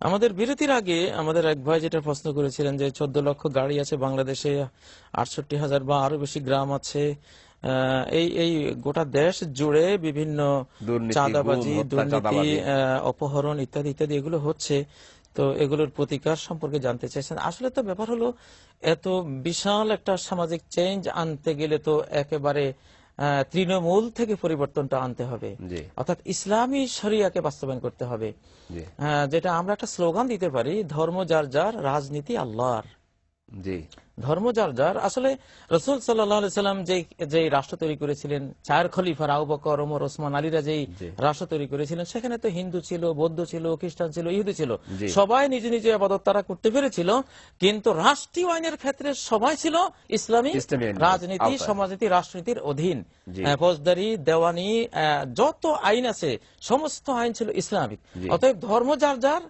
আমাদের বিরতির আগে আমাদের এক ভাই যেটা প্রশ্ন করেছিলেন যে 14 লক্ষ গাড়ি আছে বাংলাদেশে, 68,000 বা আরো বেশি গ্রাম আছে। এই এই গোটা দেশ জুড়ে বিভিন্ন দুর্নীতি, গুম, চাঁদাবাজি, হত্যা, দুর্নীতি, চাঁদাবাজি। অপহরণ ইত্যাদি ইত্যাদি এগুলো হচ্ছে। তো এগুলোর প্রতিকার সম্পর্কে জানতে চাইছেন। আসলে তো ব্যাপার হলো, এত বিশাল একটা সামাজিক চেঞ্জ আনতে গেলে তো একেবারে তৃণমূল থেকে পরিবর্তনটা আনতে হবে, জি অর্থাৎ ইসলামী শরিয়াকে বাস্তবায়ন করতে হবে। জি যেটা আমরা একটা স্লোগান দিতে পারি, ধর্ম যার যার, রাজনীতি আল্লাহর। জি ধর্ম যার যার। আসলে রসুল সাল্লাম যে রাষ্ট্র তৈরি করেছিলেন, চার খলিফার আবু বকর, ওমর, ওসমান, আলীরা যেই জি রাষ্ট্র তৈরি করেছিলেন, সেখানে তো হিন্দু ছিল, বৌদ্ধ ছিল, খ্রিস্টান ছিল, ইহুদি ছিল, জি সবাই নিজ নিজ আবাদত তারা করতে পেরেছিল। কিন্তু রাষ্ট্রীয় আইনের ক্ষেত্রে সবাই ছিল ইসলামী ইসলামী আইন রাজনীতি, আওতায়। সমাজনীতি, রাষ্ট্রনীতির অধীন। জি ফৌজদারি, দেওয়ানি, যত আইন আছে সমস্ত আইন ছিল ইসলামিক। জি অতএব ধর্ম যার যার,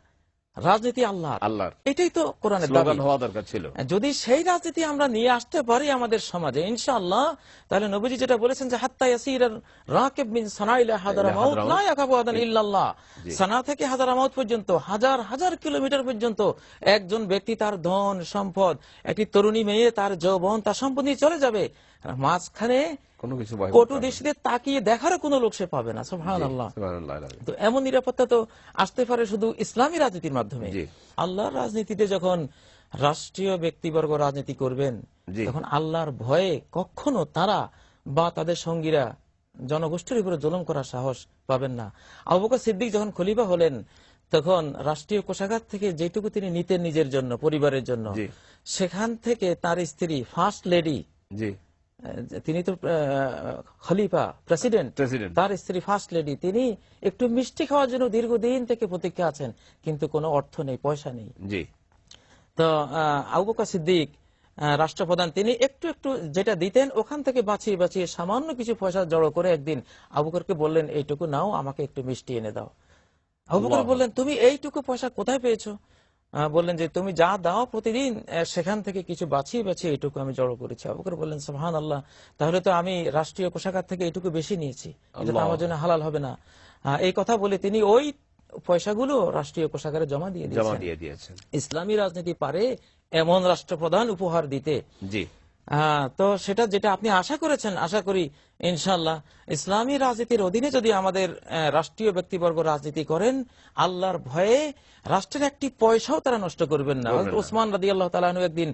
রাজনীতি আল্লাহর। আল্লাহর এটাই তো কোরআনের স্লোগান দাবি। হওয়া দরকার ছিল। যদি সেই রাজনীতি আমরা নিয়ে আসতে পারি আমাদের সমাজে ইনশাআল্লাহ, তাহলে নবীজি যেটা বলেছেন যে হাত্তা ইয়াসিরার রাকিব মিন সানা ইলা হাদারামাউত লা ইয়াকাবু আদান ইল্লাল্লাহ, জি সানা থেকে হাদারামাউত পর্যন্ত হাজার হাজার কিলোমিটার পর্যন্ত একজন ব্যক্তি তার ধন সম্পদ, একটি তরুণী মেয়ে তার যৌবন, তার সম্পদ নিয়ে চলে যাবে, মাঝখানে কোনো কিছু ভয় করতে কটু হবে না। দৃষ্টিতে তাকিয়ে দেখারও কোনো লোক সে পাবে না। জি সুবহানাল্লাহ। সুবহানাল্লাহ। তো এমন নিরাপত্তা তো আসতে পারে শুধু ইসলামী রাজনীতির মাধ্যমে। জি আল্লাহর রাজনীতিতে যখন রাষ্ট্রীয় ব্যক্তিবর্গ রাজনীতি করবেন, জি তখন আল্লাহর ভয়ে কখনো তারা বা তাদের সঙ্গীরা জনগোষ্ঠীর উপরে জুলুম করার সাহস পাবেন না। আবু বকর সিদ্দিক যখন খলিফা হলেন, তখন রাষ্ট্রীয় কোষাগার থেকে যেটুকু তিনি নিতেন নিজের জন্য, পরিবারের জন্য, জি সেখান থেকে তার স্ত্রী ফার্স্ট লেডি, জি তিনি তো খলিফা, প্রেসিডেন্ট, প্রেসিডেন্ট। তার স্ত্রী ফার্স্ট লেডি, তিনি একটু মিষ্টি খাওয়ার জন্য দীর্ঘদিন থেকে প্রতীক্ষা আছেন, কিন্তু কোনো অর্থ নেই, পয়সা নেই। জি তো আবু বকর সিদ্দিক রাষ্ট্রপ্রধান, তিনি একটু একটু যেটা দিতেন ওখান থেকে বাঁচিয়ে বাঁচিয়ে সামান্য কিছু পয়সা জড়ো করে একদিন আবু বকরকে বললেন, এইটুকু নাও, আমাকে একটু মিষ্টি এনে দাও। আবু বকর আল্লাহ বললেন, তুমি এইটুকু পয়সা কোথায় পেয়েছো? বললেন যে তুমি যা দাও প্রতিদিন, সেখান থেকে কিছু বাঁচিয়ে বাঁচিয়ে এইটুকু আমি জড়ো করেছি। আবু বকর বললেন, সুবহানাল্লাহ, তাহলে তো আমি রাষ্ট্রীয় কোষাগার থেকে এইটুকু বেশি নিয়েছি, এটা তো আল্লাহ আমার জন্য হালাল হবে না। এই কথা বলে তিনি ওই পয়সাগুলো রাষ্ট্রীয় কোষাগারে জমা দিয়ে জমা দিয়েছেন। দিয়ে দিয়েছেন। ইসলামী রাজনীতি পারে এমন রাষ্ট্রপ্রধান উপহার দিতে। জি তো সেটা যেটা আপনি আশা করেছেন, আশা করি ইনশাআল্লাহ ইসলামী রাজনীতির অধীনে যদি আমাদের রাষ্ট্রীয় ব্যক্তিবর্গ রাজনীতি করেন, আল্লাহর ভয়ে রাষ্ট্রের একটি পয়সাও তারা নষ্ট করবেন না। করবেন না। ওসমান রাদিয়াল্লাহু তাআলা আনহু একদিন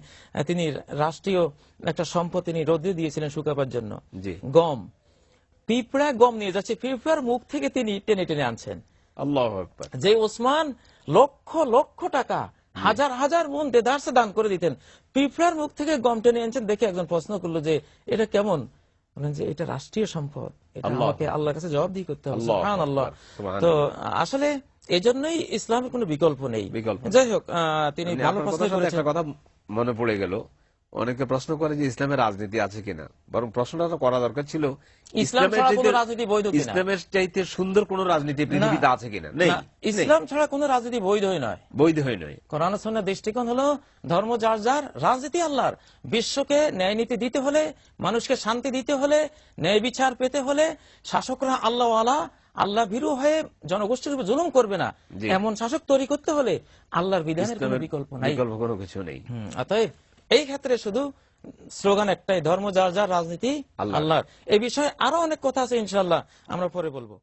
তিনি রাষ্ট্রীয় একটা সম্পদ তিনি রোদে দিয়েছিলেন শুকাবার জন্য, জি গম। পিঁপড়া গম নিয়ে যাচ্ছে, পিঁপড়ার মুখ থেকে তিনি টেনে টেনে আনছেন। আল্লাহু আকবার। যে ওসমান লক্ষ লক্ষ টাকা, হাজার হাজার মন দেদারসে দান করে দিতেন, পিঁপড়ার মুখ থেকে গম টেনে আনছেন। দেখে একজন প্রশ্ন করলো যে এটা কেমন? বলেন যে এটা রাষ্ট্রীয় সম্পদ, এটা আল্লাহ আমাকে আল্লাহর কাছে জবাবদিহি করতে হবে। আল্লাহু সুবহানাল্লাহ। আকবার, সুবহানাল্লাহ। তো আসলে এই জন্যই ইসলামের কোনো বিকল্প নেই। বিকল্প নেই। যাই হোক, তিনি মানে ভালো আপনার প্রশ্ন কথার সাথে করেছেন। একটা কথা মনে পড়ে গেল। অনেকে প্রশ্ন করে যে ইসলামের রাজনীতি আছে কিনা, বরং প্রশ্নটা তো করা দরকার ছিল ইসলাম ছাড়া কোনো রাজনীতি বৈধ কিনা। ইসলামের চাইতে সুন্দর কোন রাজনীতি পৃথিবীতে আছে কিনা? নেই। না, ইসলাম ছাড়া কোনো রাজনীতি বৈধই নয়। বৈধ হয় নয়। কোরআন ও সুন্নাহর দৃষ্টিকোণ হলো ধর্ম যার যার, রাজনীতি আল্লাহর। বিশ্বকে ন্যায় নীতি দিতে হলে, মানুষকে শান্তি দিতে হলে, ন্যায় বিচার পেতে হলে, শাসকরা আল্লাহওয়ালা, আল্লাহ ভীরু হয়ে জনগোষ্ঠীর উপর জুলুম করবে না, জি এমন শাসক তৈরি করতে হলে আল্লাহর বিধানের কোনো ইসলামের বিকল্প নাই। বিকল্প কোনো কিছু নেই। অতএব এই ক্ষেত্রে শুধু স্লোগান একটাই, ধর্ম যার যার, রাজনীতি আল্লাহর। আল্লাহর। এই বিষয়ে আরো অনেক কথা আছে, ইনশাআল্লাহ আমরা পরে বলবো।